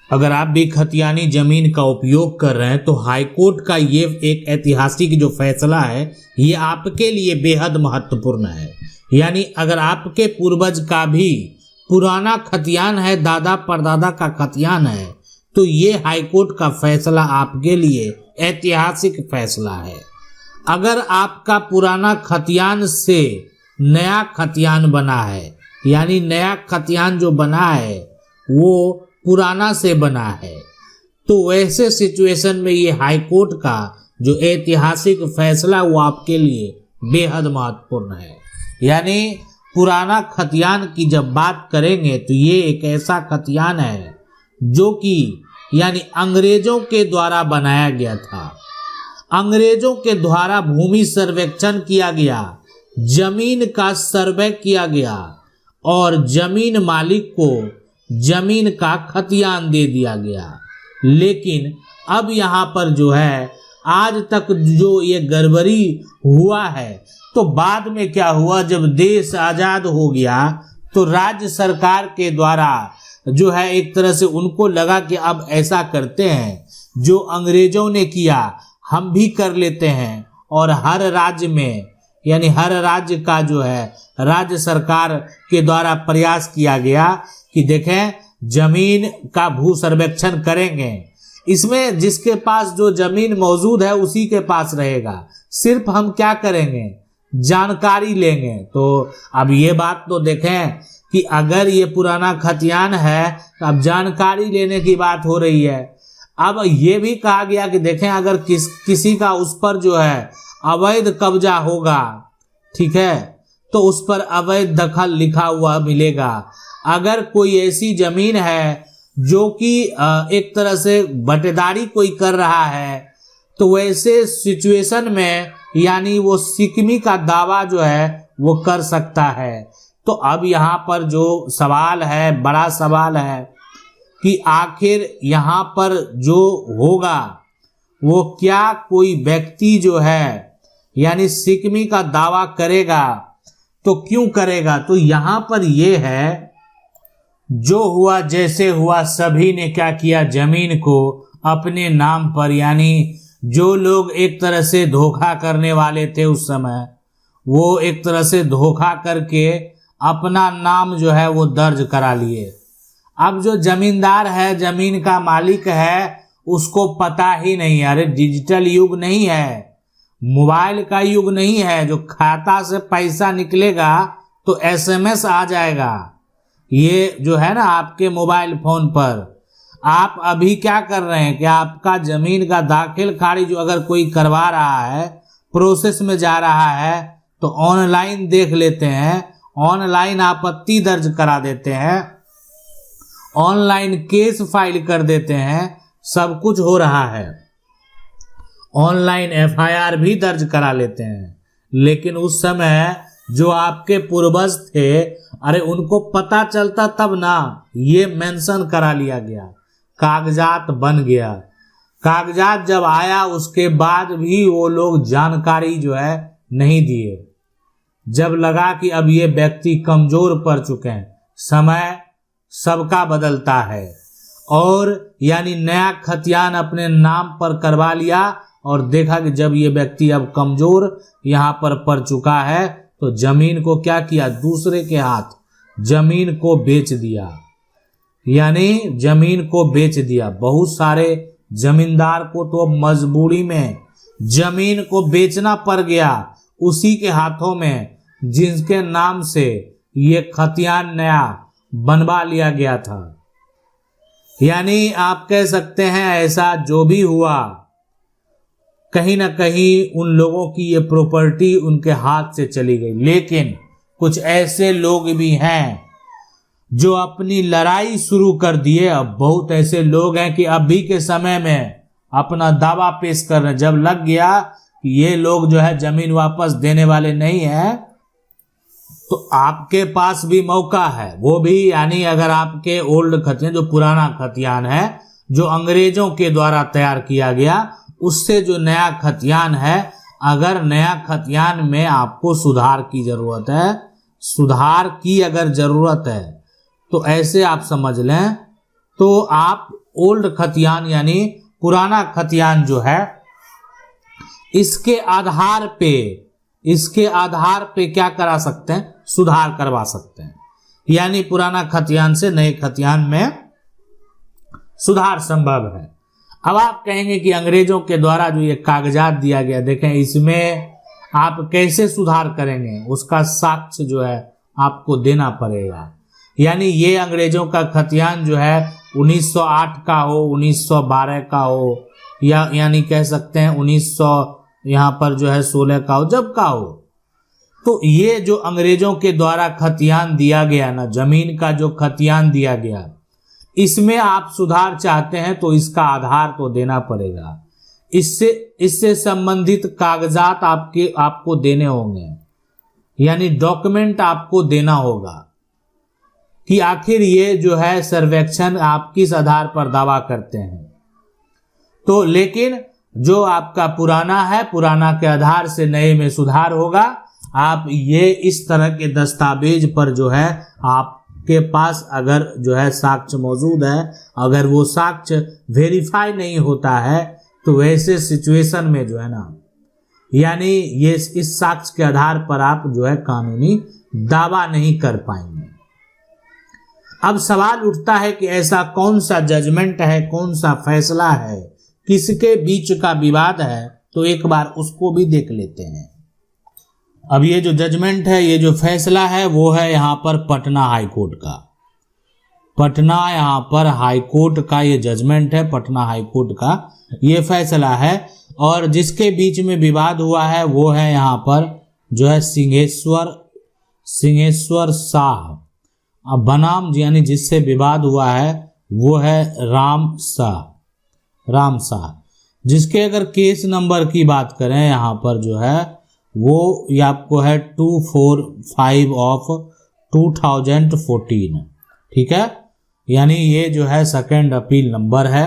अगर आप भी खतियानी जमीन का उपयोग कर रहे हैं तो हाईकोर्ट का ये एक ऐतिहासिक जो फैसला है ये आपके लिए बेहद महत्वपूर्ण है। यानी अगर आपके पूर्वज का भी पुराना खतियान है, दादा परदादा का खतियान है, तो ये हाईकोर्ट का फैसला आपके लिए ऐतिहासिक फैसला है। अगर आपका पुराना खतियान से नया खतियान बना है, यानी नया खतियान जो बना है वो पुराना से बना है, तो वैसे सिचुएशन में ये हाईकोर्ट का जो ऐतिहासिक फैसला वो आपके लिए बेहद महत्वपूर्ण है। यानी पुराना खतियान की जब बात करेंगे तो ये एक ऐसा खतियान है जो कि यानी अंग्रेजों के द्वारा बनाया गया था। अंग्रेजों के द्वारा भूमि सर्वेक्षण किया गया, जमीन का सर्वे किया गया और जमीन मालिक को जमीन का खतियान दे दिया गया। लेकिन अब यहाँ पर जो है आज तक जो ये गड़बड़ी हुआ है, तो बाद में क्या हुआ, जब देश आज़ाद हो गया तो राज्य सरकार के द्वारा जो है एक तरह से उनको लगा कि अब ऐसा करते हैं, जो अंग्रेजों ने किया हम भी कर लेते हैं। और हर राज्य में यानी हर राज्य का जो है राज्य सरकार के द्वारा प्रयास किया गया कि देखें जमीन का भू सर्वेक्षण करेंगे, इसमें जिसके पास जो जमीन मौजूद है उसी के पास रहेगा, सिर्फ हम क्या करेंगे जानकारी लेंगे। तो अब ये बात तो देखें कि अगर ये पुराना खतियान है तो अब जानकारी लेने की बात हो रही है। अब ये भी कहा गया कि देखें अगर किसी का उस पर जो है अवैध कब्जा होगा, ठीक है, तो उस पर अवैध दखल लिखा हुआ मिलेगा। अगर कोई ऐसी जमीन है जो कि एक तरह से बटेदारी कोई कर रहा है, तो वैसे सिचुएशन में यानी वो सिकमी का दावा जो है वो कर सकता है। तो अब यहाँ पर जो सवाल है, बड़ा सवाल है कि आखिर यहाँ पर जो होगा वो क्या कोई व्यक्ति जो है यानी सिकमी का दावा करेगा, तो क्यों करेगा। तो यहाँ पर ये है जो हुआ जैसे हुआ, सभी ने क्या किया, जमीन को अपने नाम पर, यानी जो लोग एक तरह से धोखा करने वाले थे उस समय, वो एक तरह से धोखा करके अपना नाम जो है वो दर्ज करा लिए। अब जो जमींदार है, जमीन का मालिक है, उसको पता ही नहीं, अरे डिजिटल युग नहीं है, मोबाइल का युग नहीं है, जो खाता से पैसा निकलेगा तो एसएमएस आ जाएगा। ये जो है ना आपके मोबाइल फोन पर, आप अभी क्या कर रहे हैं कि आपका जमीन का दाखिल खारिज अगर कोई करवा रहा है, प्रोसेस में जा रहा है, तो ऑनलाइन देख लेते हैं, ऑनलाइन आपत्ति दर्ज करा देते हैं, ऑनलाइन केस फाइल कर देते हैं, सब कुछ हो रहा है, ऑनलाइन एफआईआर भी दर्ज करा लेते हैं। लेकिन उस समय जो आपके पूर्वज थे, अरे उनको पता चलता तब ना, ये मेंशन करा लिया गया, कागजात बन गया। कागजात जब आया उसके बाद भी वो लोग जानकारी जो है नहीं दिए। जब लगा कि अब ये व्यक्ति कमजोर पड़ चुके हैं, समय सबका बदलता है, और यानी नया खतियान अपने नाम पर करवा लिया और देखा कि जब ये व्यक्ति अब कमजोर यहाँ पर पड़ चुका है, तो जमीन को क्या किया, दूसरे के हाथ जमीन को बेच दिया, यानी जमीन को बेच दिया। बहुत सारे जमींदार को तो मजबूरी में जमीन को बेचना पड़ गया उसी के हाथों में जिनके नाम से ये खतियान नया बनवा लिया गया था। यानी आप कह सकते हैं ऐसा जो भी हुआ, कहीं ना कहीं उन लोगों की ये प्रॉपर्टी उनके हाथ से चली गई। लेकिन कुछ ऐसे लोग भी हैं जो अपनी लड़ाई शुरू कर दिए। अब बहुत ऐसे लोग हैं कि अभी के समय में अपना दावा पेश कर रहे हैं। जब लग गया कि ये लोग जो है जमीन वापस देने वाले नहीं है, तो आपके पास भी मौका है, वो भी यानी अगर आपके ओल्ड खतियान, जो पुराना खतियान है जो अंग्रेजों के द्वारा तैयार किया गया, उससे जो नया खतियान है, अगर नया खतियान में आपको सुधार की जरूरत है, सुधार की अगर जरूरत है, तो ऐसे आप समझ लें, तो आप ओल्ड खतियान यानी पुराना खतियान जो है, इसके आधार पे क्या करा सकते हैं, सुधार करवा सकते हैं। यानी पुराना खतियान से नए खतियान में सुधार संभव है। अब आप कहेंगे कि अंग्रेजों के द्वारा जो ये कागजात दिया गया, देखें इसमें आप कैसे सुधार करेंगे, उसका साक्ष्य जो है आपको देना पड़ेगा। यानी ये अंग्रेजों का खतियान जो है 1908 का हो, 1912 का हो, या यानी कह सकते हैं 1900 यहाँ पर जो है 16 का हो, जब का हो, तो ये जो अंग्रेजों के द्वारा खतियान दिया गया ना, जमीन का जो खतियान दिया गया, इसमें आप सुधार चाहते हैं तो इसका आधार तो देना पड़ेगा। इससे संबंधित कागजात आपको देने होंगे, यानी डॉक्यूमेंट आपको देना होगा कि आखिर ये जो है सर्वेक्षण आप किस आधार पर दावा करते हैं। तो लेकिन जो आपका पुराना है, पुराना के आधार से नए में सुधार होगा। आप ये इस तरह के दस्तावेज पर जो है आपके पास अगर जो है साक्ष्य मौजूद है, अगर वो साक्ष्य वेरीफाई नहीं होता है तो वैसे सिचुएशन में जो है ना, यानी ये इस साक्ष्य के आधार पर आप जो है कानूनी दावा नहीं कर पाएंगे। अब सवाल उठता है कि ऐसा कौन सा जजमेंट है, कौन सा फैसला है, किसके बीच का विवाद है, तो एक बार उसको भी देख लेते हैं। अब ये जो जजमेंट है, ये जो फैसला है, वो है यहाँ पर पटना हाई कोर्ट का। पटना यहाँ पर हाई कोर्ट का ये जजमेंट है, पटना हाई कोर्ट का ये फैसला है। और जिसके बीच में विवाद हुआ है वो है यहाँ पर जो है सिंहेश्वर शाह। अब बनाम यानी जिससे विवाद हुआ है वो है राम शाह, जिसके अगर केस नंबर की बात करें यहाँ पर जो है वो ये आपको है 245 ऑफ 2014, ठीक है। यानी ये जो है सेकंड अपील नंबर है।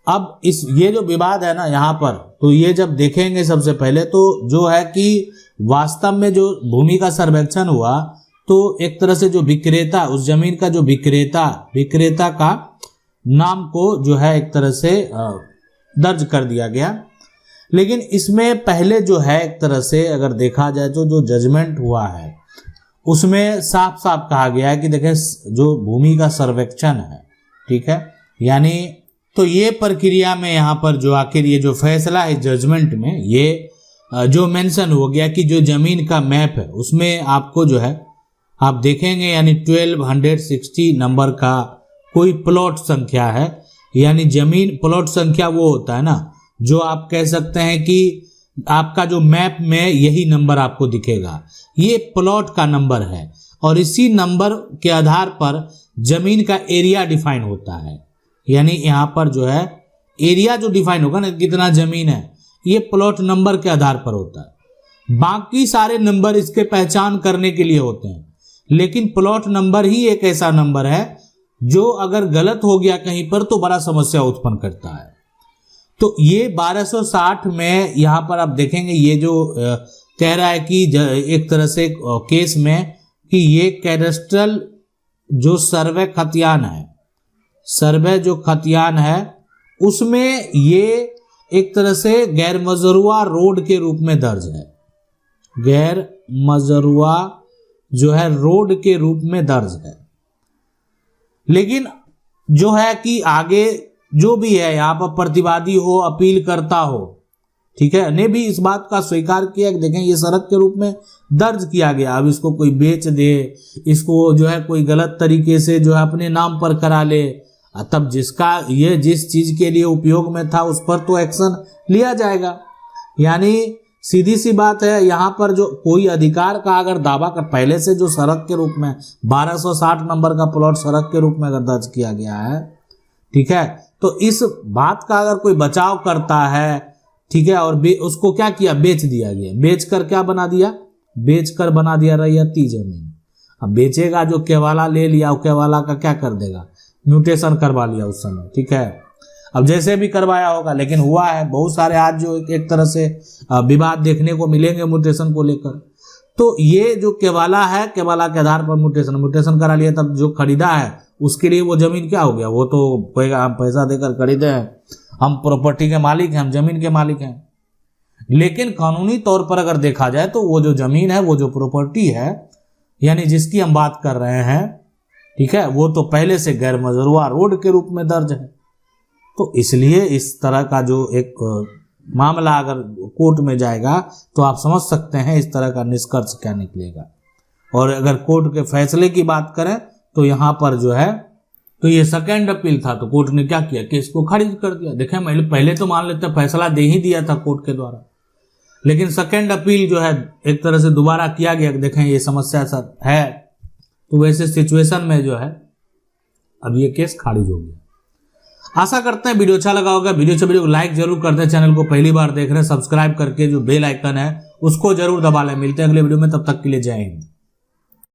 अब ये जो विवाद है ना यहाँ पर, तो ये जब देखेंगे सबसे पहले तो जो है कि वास्तव में जो भूमि का सर्वेक्षण हुआ तो एक तरह से जो विक्रेता, उस जमीन का जो विक्रेता का नाम को जो है एक तरह से दर्ज कर दिया गया। लेकिन इसमें पहले जो है एक तरह से अगर देखा जाए तो जो जजमेंट हुआ है उसमें साफ साफ कहा गया है कि देखें जो भूमि का सर्वेक्षण है, ठीक है, यानी तो ये प्रक्रिया में यहाँ पर जो आखिर ये जो फैसला है जजमेंट में ये जो मेंशन हो गया कि जो जमीन का मैप है उसमें आपको जो है आप देखेंगे यानी 1260 नंबर का कोई प्लॉट संख्या है। यानी जमीन प्लॉट संख्या वो होता है ना जो आप कह सकते हैं कि आपका जो मैप में यही नंबर आपको दिखेगा, ये प्लॉट का नंबर है और इसी नंबर के आधार पर जमीन का एरिया डिफाइन होता है। यानी यहाँ पर जो है एरिया जो डिफाइन होगा ना, कितना जमीन है, ये प्लॉट नंबर के आधार पर होता है। बाकी सारे नंबर इसके पहचान करने के लिए होते हैं, लेकिन प्लॉट नंबर ही एक ऐसा नंबर है जो अगर गलत हो गया कहीं पर तो बड़ा समस्या उत्पन्न करता है। तो ये 1260 में यहाँ पर आप देखेंगे ये जो कह रहा है कि एक तरह से केस में कि ये कैडस्ट्रल जो सर्वे जो खतियान है उसमें ये एक तरह से गैर मजरूआ रोड के रूप में दर्ज है, गैर मजरूआ जो है रोड के रूप में दर्ज है। लेकिन जो है कि आगे जो भी है यहाँ पर प्रतिवादी हो, अपील करता हो, ठीक है, ने भी इस बात का स्वीकार किया कि देखें ये सड़क के रूप में दर्ज किया गया, अब इसको कोई बेच दे, इसको जो है कोई गलत तरीके से जो है अपने नाम पर करा ले, तब जिसका ये जिस चीज के लिए उपयोग में था उस पर तो एक्शन लिया जाएगा। यानी सीधी सी बात है, यहाँ पर जो कोई अधिकार का अगर दावा कर पहले से जो सड़क के रूप में 1260 नंबर का प्लॉट सड़क के रूप में अगर दर्ज किया गया है, ठीक है, तो इस बात का अगर कोई बचाव करता है, ठीक है, और उसको क्या किया, बेच दिया गया, बेचकर क्या बना दिया, बेचकर बना दिया रैयती जमीन। अब बेचेगा जो केवाला ले लिया, केवाला का क्या कर देगा, म्यूटेशन करवा लिया उस समय, ठीक है, अब जैसे भी करवाया होगा, लेकिन हुआ है बहुत सारे आज जो एक तरह से विवाद देखने को मिलेंगे म्यूटेशन को लेकर। तो ये जो केवाला है, केवाला के आधार पर म्यूटेशन करा लिया, तब जो खरीदा है उसके लिए वो जमीन क्या हो गया, वो तो कहेगा हम पैसा देकर खरीदे हैं, हम प्रॉपर्टी के मालिक हैं, हम जमीन के मालिक हैं। लेकिन कानूनी तौर पर अगर देखा जाए तो वो जो जमीन है, वो जो प्रॉपर्टी है, यानी जिसकी हम बात कर रहे हैं, ठीक है, वो तो पहले से गैर मजरूआ रोड के रूप में दर्ज है। तो इसलिए इस तरह का जो एक मामला अगर कोर्ट में जाएगा तो आप समझ सकते हैं इस तरह का निष्कर्ष क्या निकलेगा। और अगर कोर्ट के फैसले की बात करें तो यहाँ पर जो है, तो ये सेकेंड अपील था, तो कोर्ट ने क्या किया, केस को खारिज कर दिया। देखें, पहले तो मान लेते फैसला दे ही दिया था कोर्ट के द्वारा, लेकिन सेकेंड अपील जो है एक तरह से दोबारा किया गया। देखें ये समस्या सर है, तो वैसे सिचुएशन में जो है अब ये केस खारिज हो गया। आशा करते हैं वीडियो अच्छा लगा होगा। वीडियो को लाइक जरूर कर दें, चैनल को पहली बार देख रहे हैं सब्सक्राइब करके जो बेल आइकन है उसको जरूर दबा लें। मिलते हैं अगले वीडियो में, तब तक के लिए जय हिंद।